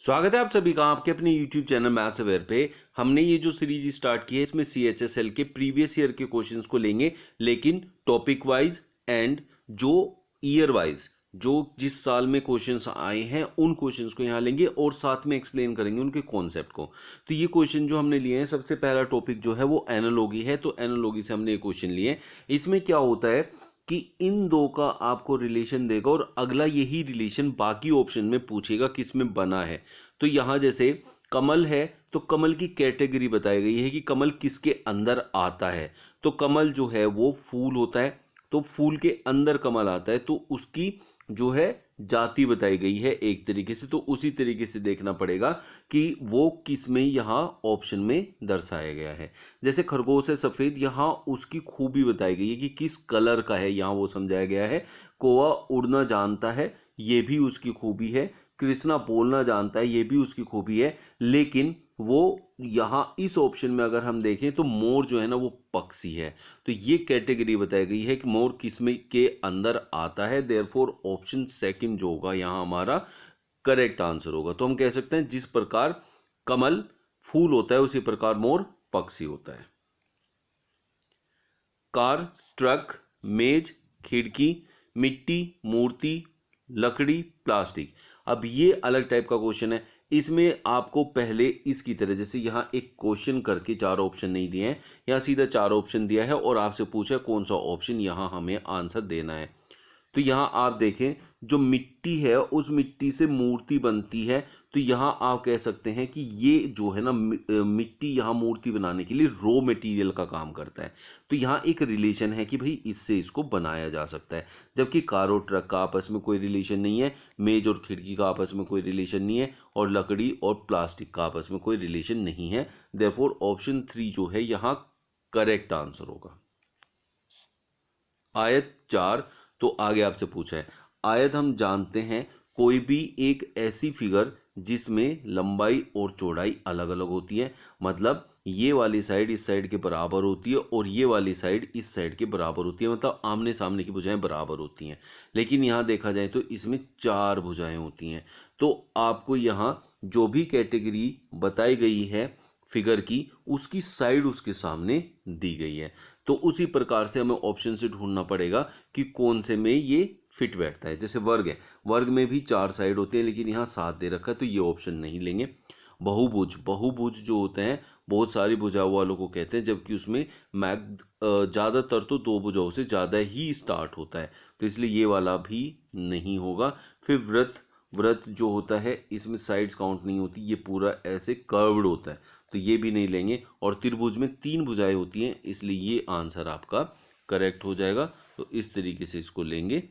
स्वागत है आप सभी का आपके अपने YouTube चैनल मैथ्स अवेयर पे। हमने ये जो सीरीज स्टार्ट की है इसमें CHSL के प्रीवियस ईयर के क्वेश्चंस को लेंगे, लेकिन टॉपिक वाइज एंड जो ईयर वाइज जो जिस साल में क्वेश्चंस आए हैं उन क्वेश्चंस को यहाँ लेंगे और साथ में एक्सप्लेन करेंगे उनके कॉन्सेप्ट को। तो ये क्वेश्चन जो हमने लिए हैं, सबसे पहला टॉपिक जो है वो एनालॉजी है। तो एनालॉजी से हमने ये क्वेश्चन लिए। इसमें क्या होता है कि इन दो का आपको रिलेशन देगा और अगला यही रिलेशन बाकी ऑप्शन में पूछेगा किस में बना है। तो यहां जैसे कमल है तो कमल की कैटेगरी बताई गई है कि कमल किसके अंदर आता है। तो कमल जो है वो फूल होता है, तो फूल के अंदर कमल आता है, तो उसकी जो है जाति बताई गई है एक तरीके से। तो उसी तरीके से देखना पड़ेगा कि वो किस में यहाँ ऑप्शन में दर्शाया गया है। जैसे खरगोश है सफेद, यहाँ उसकी खूबी बताई गई है कि किस कलर का है, यहाँ वो समझाया गया है। कौवा उड़ना जानता है, ये भी उसकी खूबी है। कृष्णा बोलना जानता है, ये भी उसकी खूबी है। लेकिन वो यहाँ इस ऑप्शन में अगर हम देखें तो मोर जो है ना वो पक्षी है। तो ये कैटेगरी बताई गई है कि मोर किस्म के अंदर आता है। देयरफॉर ऑप्शन सेकंड जो होगा यहाँ हमारा करेक्ट आंसर होगा। तो हम कह सकते हैं जिस प्रकार कमल फूल होता है उसी प्रकार मोर पक्षी होता है। कार, ट्रक, मेज, खिड़की, मिट्टी, मूर्ति, लकड़ी, प्लास्टिक। अब ये अलग टाइप का क्वेश्चन है। इसमें आपको पहले इसकी तरह, जैसे यहाँ एक क्वेश्चन करके चार ऑप्शन नहीं दिए हैं, यहाँ सीधा चार ऑप्शन दिया है और आपसे पूछा कौन सा ऑप्शन यहाँ हमें आंसर देना है। तो यहाँ आप देखें जो मिट्टी है उस मिट्टी से मूर्ति बनती है। तो यहाँ आप कह सकते हैं कि ये जो है ना मिट्टी यहाँ मूर्ति बनाने के लिए रॉ मटेरियल का काम करता है। तो यहाँ एक रिलेशन है कि भाई इससे इसको बनाया जा सकता है। जबकि कार और ट्रक का आपस में कोई रिलेशन नहीं है, मेज और खिड़की का आपस में कोई रिलेशन नहीं है, और लकड़ी और प्लास्टिक का आपस में कोई रिलेशन नहीं है। देयरफॉर ऑप्शन 3 जो है यहाँ करेक्ट आंसर होगा। आयत 4, तो आगे आपसे पूछा है आयत हम जानते हैं कोई भी एक ऐसी फिगर जिसमें लंबाई और चौड़ाई अलग अलग होती है। मतलब ये वाली साइड इस साइड के बराबर होती है और ये वाली साइड इस साइड के बराबर होती है, मतलब आमने सामने की भुजाएं बराबर होती हैं। लेकिन यहाँ देखा जाए तो इसमें 4 भुजाएं होती हैं। तो आपको यहाँ जो भी कैटेगरी बताई गई है फिगर की, उसकी साइड उसके सामने दी गई है। तो उसी प्रकार से हमें ऑप्शन से ढूंढना पड़ेगा कि कौन से में ये फिट बैठता है। जैसे वर्ग है, वर्ग में भी 4 साइड होते हैं लेकिन यहाँ 7 दे रखा है, तो ये ऑप्शन नहीं लेंगे। बहुभुज, बहुभुज जो होते हैं बहुत सारी भुजाओं वालों को कहते हैं, जबकि उसमें ज़्यादातर तो 2 भुजाओं से ज़्यादा ही स्टार्ट होता है, तो इसलिए ये वाला भी नहीं होगा। फिर व्रत, व्रत जो होता है इसमें साइड्स काउंट नहीं होती, ये पूरा ऐसे कर्व्ड होता है, तो ये भी नहीं लेंगे। और त्रिभुज में 3 भुजाएं होती हैं, इसलिए ये आंसर आपका करेक्ट हो जाएगा। तो इस तरीके से इसको लेंगे।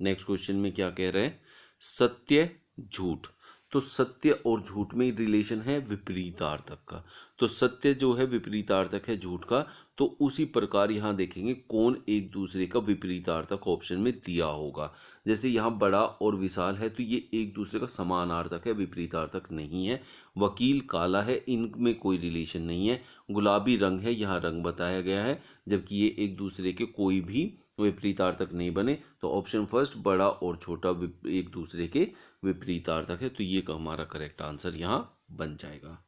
नेक्स्ट क्वेश्चन में क्या कह रहे हैं, सत्य झूठ। तो सत्य और झूठ में रिलेशन है विपरीतार्थक का। तो सत्य जो है विपरीतार्थक है झूठ का। तो उसी प्रकार यहाँ देखेंगे कौन एक दूसरे का विपरीतार्थक ऑप्शन में दिया होगा। जैसे यहाँ बड़ा और विशाल है तो ये एक दूसरे का समानार्थक है, विपरीतार्थक नहीं है। वकील काला है, इनमें कोई रिलेशन नहीं है। गुलाबी रंग है, यहाँ रंग बताया गया है, जबकि ये एक दूसरे के कोई भी विपरीतार्थक नहीं बने। तो ऑप्शन फर्स्ट बड़ा और छोटा एक दूसरे के विपरीतार्थक है, तो ये का हमारा करेक्ट आंसर यहां बन जाएगा।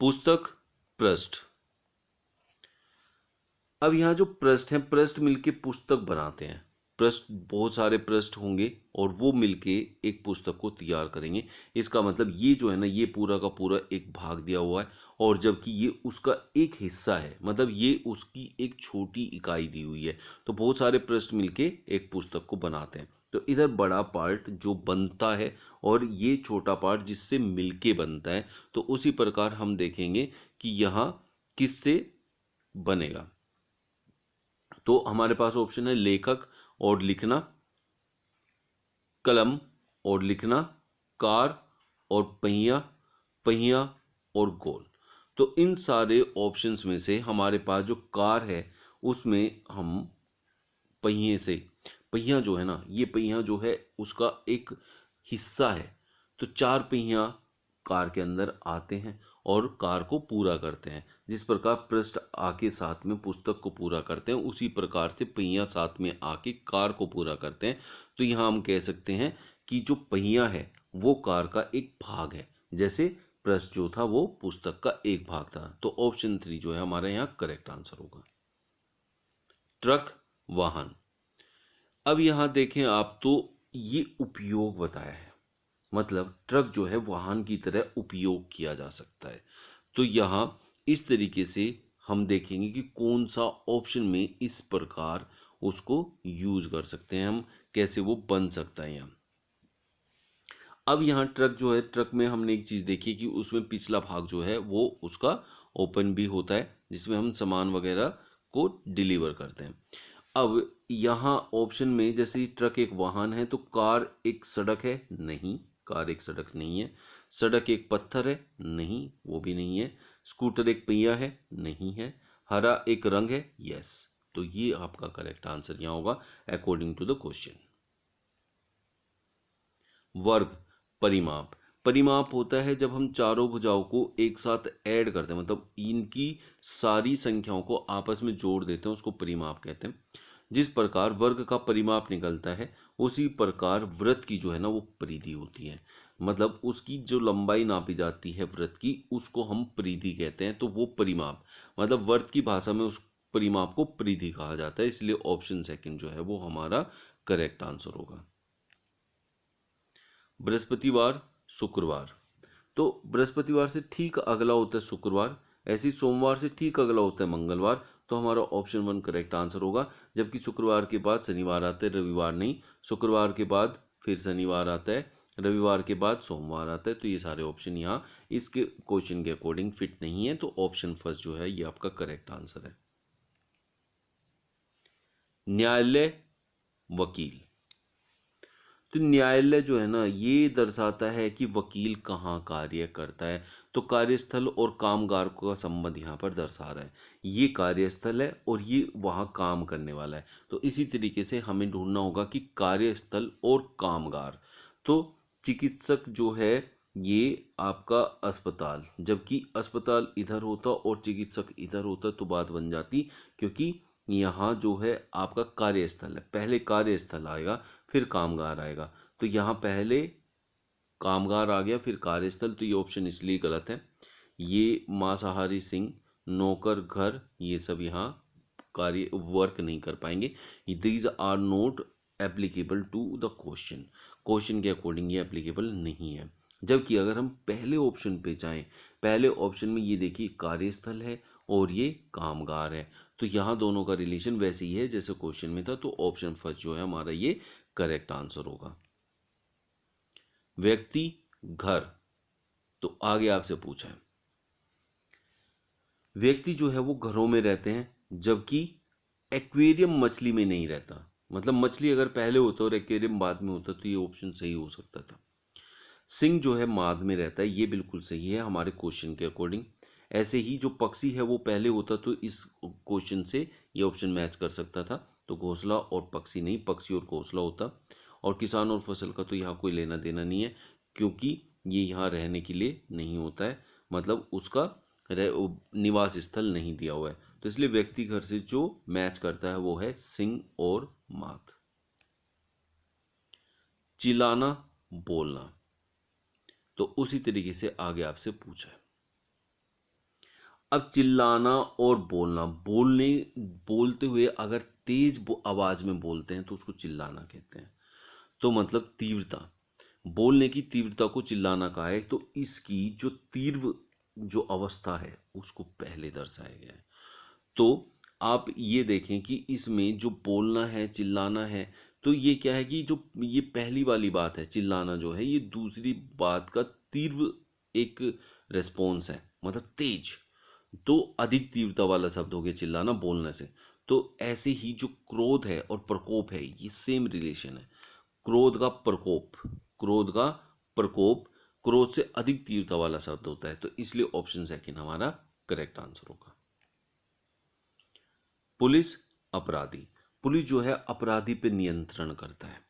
पुस्तक, पृष्ठ। अब यहाँ जो पृष्ठ है, पृष्ठ मिलके पुस्तक बनाते हैं। पृष्ठ, बहुत सारे पृष्ठ होंगे और वो मिलके एक पुस्तक को तैयार करेंगे। इसका मतलब ये जो है ना ये पूरा का पूरा एक भाग दिया हुआ है, और जबकि ये उसका एक हिस्सा है, मतलब ये उसकी एक छोटी इकाई दी हुई है। तो बहुत सारे पृष्ठ मिलके एक पुस्तक को बनाते हैं। तो इधर बड़ा पार्ट जो बनता है और ये छोटा पार्ट जिससे मिलके बनता है। तो उसी प्रकार हम देखेंगे कि यहाँ किससे बनेगा। तो हमारे पास ऑप्शन है लेखक और लिखना, कलम और लिखना, कार और पहिया, पहिया और गोल। तो इन सारे ऑप्शंस में से हमारे पास जो कार है उसमें हम पहिए से, पहिया जो है ना ये पहिया जो है उसका एक हिस्सा है। तो 4 पहिया कार के अंदर आते हैं और कार को पूरा करते हैं। जिस प्रकार पृष्ठ आके साथ में पुस्तक को पूरा करते हैं, उसी प्रकार से पहिया साथ में आके कार को पूरा करते हैं। तो यहाँ हम कह सकते हैं कि जो पहिया है वो कार का एक भाग है, जैसे पृष्ठ जो था वो पुस्तक का एक भाग था। तो ऑप्शन 3 जो है हमारा यहाँ करेक्ट आंसर होगा। ट्रक वाहन। अब यहाँ देखें आप, तो ये उपयोग बताया है, मतलब ट्रक जो है वाहन की तरह उपयोग किया जा सकता है। तो यहाँ इस तरीके से हम देखेंगे कि कौन सा ऑप्शन में इस प्रकार उसको यूज कर सकते हैं हम, कैसे वो बन सकता है यहाँ। अब यहाँ ट्रक जो है, ट्रक में हमने एक चीज़ देखी कि उसमें पिछला भाग जो है वो उसका ओपन भी होता है, जिसमें हम सामान वगैरह को डिलीवर करते हैं। अब यहाँ ऑप्शन में जैसे ट्रक एक वाहन है, तो कार एक सड़क है, नहीं, कार एक सड़क नहीं है। सड़क एक पत्थर है, नहीं, वो भी नहीं है। स्कूटर एक पहिया है, नहीं है। हरा एक रंग है, यस। तो ये आपका करेक्ट आंसर यहाँ होगा अकॉर्डिंग टू द क्वेश्चन। वर्ग परिमाप। परिमाप होता है जब हम चारों भुजाओं को एक साथ ऐड करते हैं, मतलब इनकी सारी संख्याओं को आपस में जोड़ देते हैं, उसको परिमाप कहते हैं। जिस प्रकार वर्ग का परिमाप निकलता है, उसी प्रकार वृत्त की जो है ना वो परिधि होती है, मतलब उसकी जो लंबाई नापी जाती है वृत्त की, उसको हम परिधि कहते हैं। तो वो परिमाप, मतलब वर्ग की भाषा में उस परिमाप को परिधि कहा जाता है, इसलिए ऑप्शन सेकंड जो है वो हमारा करेक्ट आंसर होगा। बृहस्पतिवार, शुक्रवार। तो बृहस्पतिवार से ठीक अगला होता है शुक्रवार, ऐसे ही सोमवार से ठीक अगला होता है मंगलवार। तो हमारा ऑप्शन 1 करेक्ट आंसर होगा। जबकि शुक्रवार के बाद शनिवार आता है, रविवार नहीं। शुक्रवार के बाद फिर शनिवार आता है, रविवार के बाद सोमवार आता है। तो ये सारे ऑप्शन यहाँ इसके क्वेश्चन के अकॉर्डिंग फिट नहीं है, तो ऑप्शन फर्स्ट जो है ये आपका करेक्ट आंसर है। न्यायालय, वकील। तो न्यायालय जो है ना ये दर्शाता है कि वकील कहाँ कार्य करता है। तो कार्यस्थल और कामगार का संबंध यहाँ पर दर्शा रहा है। ये कार्यस्थल है और ये वहाँ काम करने वाला है। तो इसी तरीके से हमें ढूंढना होगा कि कार्यस्थल और कामगार। तो चिकित्सक जो है ये आपका अस्पताल, जबकि अस्पताल इधर होता और चिकित्सक इधर होता तो बात बन जाती, क्योंकि यहाँ जो है आपका कार्यस्थल है, पहले कार्यस्थल आएगा फिर कामगार आएगा। तो यहाँ पहले कामगार आ गया फिर कार्यस्थल, तो ये ऑप्शन इसलिए गलत है। ये मांसाहारी सिंह, नौकर घर, ये सब यहाँ कार्य वर्क नहीं कर पाएंगे। These are not applicable to the question, question के अकॉर्डिंग ये एप्लीकेबल नहीं है। जबकि अगर हम पहले ऑप्शन पे जाएं, पहले ऑप्शन में ये देखिए कार्यस्थल है और ये कामगार है, तो यहाँ दोनों का रिलेशन वैसे ही है जैसे क्वेश्चन में था। तो ऑप्शन फर्स्ट जो है हमारा ये करेक्ट आंसर होगा। व्यक्ति, घर। तो आगे आपसे पूछा है, व्यक्ति जो है वो घरों में रहते हैं, जबकि एक्वेरियम मछली में नहीं रहता। मतलब मछली अगर पहले होता और एक्वेरियम बाद में होता तो ये ऑप्शन सही हो सकता था। सिंह जो है माद में रहता है, ये बिल्कुल सही है हमारे क्वेश्चन के अकॉर्डिंग। ऐसे ही जो पक्षी है वो पहले होता तो इस क्वेश्चन से ये ऑप्शन मैच कर सकता था। तो घोंसला और पक्षी नहीं, पक्षी और घोंसला होता। और किसान और फसल का तो यहाँ कोई लेना देना नहीं है, क्योंकि ये यहाँ रहने के लिए नहीं होता है, मतलब उसका निवास स्थल नहीं दिया हुआ है। तो इसलिए व्यक्ति घर से जो मैच करता है वो है सिंह और माद। चिल्लाना, बोलना। तो उसी तरीके से आगे आपसे पूछा है। अब चिल्लाना और बोलना, बोलते हुए अगर तेज आवाज में बोलते हैं तो उसको चिल्लाना कहते हैं। तो मतलब तीव्रता, बोलने की तीव्रता को चिल्लाना कहा है। तो इसकी जो तीव्र जो अवस्था है उसको पहले दर्शाया गया है। तो आप ये देखें कि इसमें जो बोलना है, चिल्लाना है, तो ये क्या है कि जो ये पहली वाली बात है, चिल्लाना जो है ये दूसरी बात का तीव्र एक रेस्पॉन्स है, मतलब तेज। तो अधिक तीव्रता वाला शब्द हो गया चिल्लाना बोलने से। तो ऐसे ही जो क्रोध है और प्रकोप है ये सेम रिलेशन है। क्रोध का प्रकोप, क्रोध का प्रकोप क्रोध से अधिक तीव्रता वाला शब्द होता है। तो इसलिए ऑप्शन सेकंड हमारा करेक्ट आंसर होगा। पुलिस, अपराधी। पुलिस जो है अपराधी पे नियंत्रण करता है।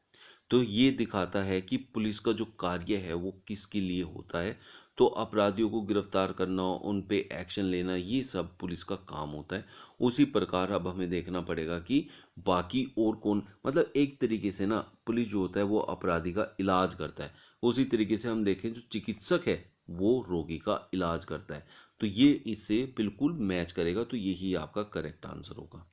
तो ये दिखाता है कि पुलिस का जो कार्य है वो किसके लिए होता है। तो अपराधियों को गिरफ्तार करना, उन पे एक्शन लेना, ये सब पुलिस का काम होता है। उसी प्रकार अब हमें देखना पड़ेगा कि बाकी और कौन, मतलब एक तरीके से ना पुलिस जो होता है वो अपराधी का इलाज करता है, उसी तरीके से हम देखें जो चिकित्सक है वो रोगी का इलाज करता है। तो ये इससे बिल्कुल मैच करेगा, तो यही आपका करेक्ट आंसर होगा।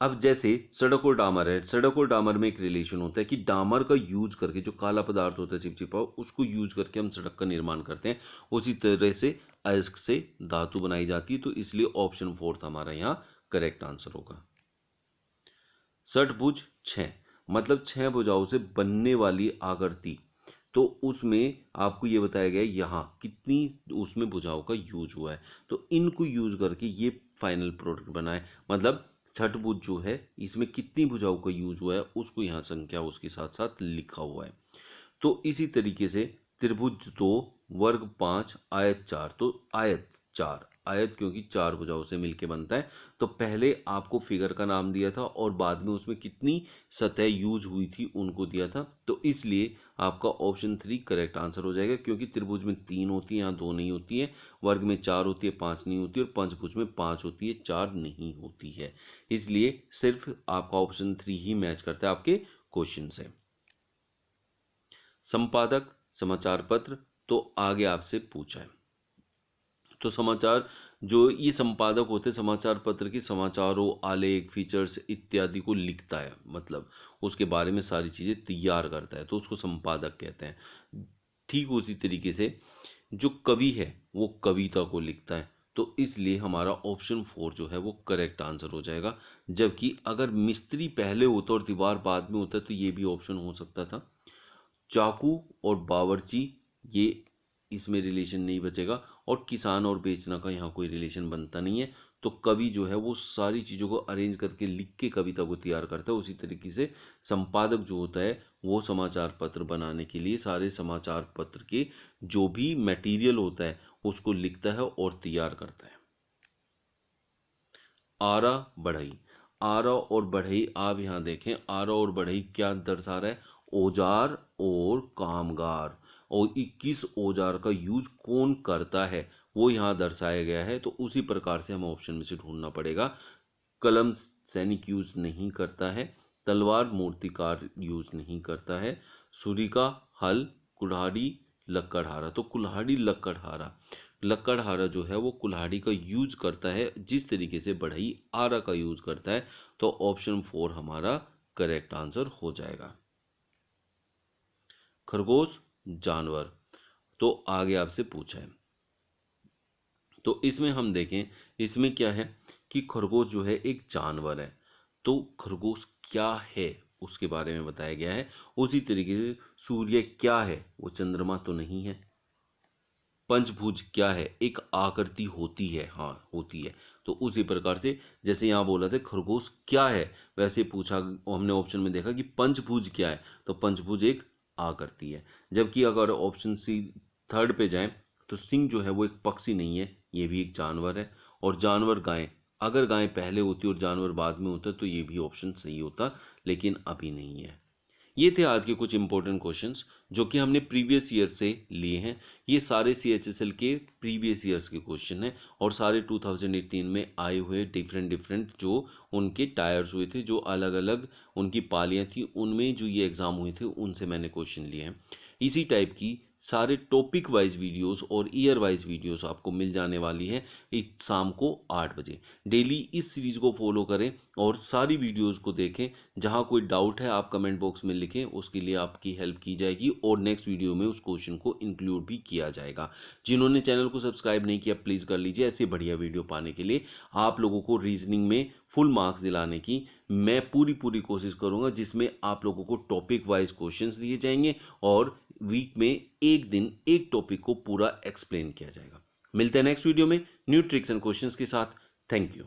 अब जैसे सड़क और डामर है, सड़क और डामर में एक रिलेशन होता है कि डामर का यूज करके, जो काला पदार्थ होता है चिपचिपा, उसको यूज करके हम सड़क का निर्माण करते हैं। उसी तरह से अयस्क से धातु बनाई जाती है, तो इसलिए ऑप्शन 4 हमारा यहाँ करेक्ट आंसर होगा। षटभुज 6 मतलब 6 भुजाओं से बनने वाली आकृति, तो उसमें आपको ये बताया गया है यहाँ कितनी उसमें भुजाओं का यूज हुआ है, तो इनको यूज करके ये फाइनल प्रोडक्ट बना है। मतलब छठभुज जो है इसमें कितनी भुजाओं का यूज हुआ है उसको यहाँ संख्या उसके साथ साथ लिखा हुआ है। तो इसी तरीके से त्रिभुज 2 वर्ग 5 आयत 4, तो आयत 4, आयत क्योंकि 4 भुजाओं से मिलके बनता है, तो पहले आपको फिगर का नाम दिया था और बाद में उसमें कितनी सतह यूज हुई थी उनको दिया था, तो इसलिए आपका ऑप्शन 3 करेक्ट आंसर हो जाएगा। क्योंकि त्रिभुज में 3 होती है, यहाँ 2 नहीं होती है, वर्ग में 4 होती है, 5 नहीं होती, और पंचभुज में 5 होती है, 4 नहीं होती है, इसलिए सिर्फ आपका ऑप्शन 3 ही मैच करता है आपके क्वेश्चन से। संपादक समाचार पत्र, तो आगे आपसे पूछा है, तो समाचार जो ये संपादक होते हैं समाचार पत्र के समाचारों, आलेख, फीचर्स इत्यादि को लिखता है, मतलब उसके बारे में सारी चीज़ें तैयार करता है, तो उसको संपादक कहते हैं। ठीक उसी तरीके से जो कवि है वो कविता को लिखता है, तो इसलिए हमारा ऑप्शन 4 जो है वो करेक्ट आंसर हो जाएगा। जबकि अगर मिस्त्री पहले होता और दीवार बाद में होता तो ये भी ऑप्शन हो सकता था। चाकू और बावर्ची ये इसमें रिलेशन नहीं बचेगा, और किसान और बेचना का यहाँ कोई रिलेशन बनता नहीं है। तो कवि जो है वो सारी चीज़ों को अरेंज करके लिख के कविता को तैयार करता है, उसी तरीके से संपादक जो होता है वो समाचार पत्र बनाने के लिए सारे समाचार पत्र के जो भी मटेरियल होता है उसको लिखता है और तैयार करता है। आरा बढ़ई, आरा और बढ़ई, आप यहाँ देखें आरा और बढ़ई क्या दर्शा रहा है, औजार और कामगार, और 21 औजार का यूज कौन करता है वो यहाँ दर्शाया गया है। तो उसी प्रकार से हमें ऑप्शन में से ढूंढना पड़ेगा। कलम सैनिक यूज नहीं करता है, तलवार मूर्तिकार यूज नहीं करता है, छुरिका, हल, कुल्हाड़ी, लकड़हारा, तो कुल्हाड़ी लकड़हारा, लकड़हारा जो है वो कुल्हाड़ी का यूज करता है जिस तरीके से बढ़ई आरा का यूज करता है, तो ऑप्शन 4 हमारा करेक्ट आंसर हो जाएगा। खरगोश जानवर, तो आगे आपसे पूछा है, तो इसमें हम देखें इसमें क्या है कि खरगोश जो है एक जानवर है, तो खरगोश क्या है उसके बारे में बताया गया है। उसी तरीके से सूर्य क्या है, वो चंद्रमा तो नहीं है। पंचभुज क्या है, एक आकृति होती है, हाँ होती है, तो उसी प्रकार से जैसे यहाँ बोला था खरगोश क्या है, वैसे पूछा हमने ऑप्शन में देखा कि पंचभुज क्या है, तो पंचभुज एक आकृति है। जबकि अगर ऑप्शन सी थर्ड पे जाएं तो सिंह जो है वो एक पक्षी नहीं है, ये भी एक जानवर है। और जानवर गाय, अगर गाय पहले होती और जानवर बाद में होता तो ये भी ऑप्शन सही होता, लेकिन अभी नहीं है। ये थे आज के कुछ इंपॉर्टेंट क्वेश्चंस जो कि हमने प्रीवियस ईयर से लिए हैं। ये सारे CHSL के प्रीवियस ईयर्स के क्वेश्चन हैं और सारे 2018 में आए हुए डिफरेंट जो उनके टायर्स हुए थे, जो अलग अलग उनकी पालियां थी, उनमें जो ये एग्ज़ाम हुए थे उनसे मैंने क्वेश्चन लिए हैं। इसी टाइप की सारे टॉपिक वाइज वीडियोस और ईयर वाइज वीडियोस आपको मिल जाने वाली है इस शाम को 8 बजे। डेली इस सीरीज़ को फॉलो करें और सारी वीडियोस को देखें। जहां कोई डाउट है आप कमेंट बॉक्स में लिखें, उसके लिए आपकी हेल्प की जाएगी और नेक्स्ट वीडियो में उस क्वेश्चन को इंक्लूड भी किया जाएगा। जिन्होंने चैनल को सब्सक्राइब नहीं किया प्लीज़ कर लीजिए। ऐसे बढ़िया वीडियो पाने के लिए आप लोगों को रीजनिंग में फुल मार्क्स दिलाने की मैं पूरी कोशिश करूंगा, जिसमें आप लोगों को टॉपिक वाइज क्वेश्चंस दिए जाएंगे और वीक में एक दिन एक टॉपिक को पूरा एक्सप्लेन किया जाएगा। मिलते हैं नेक्स्ट वीडियो में न्यू ट्रिक्स एंड क्वेश्चंस के साथ। Thank you.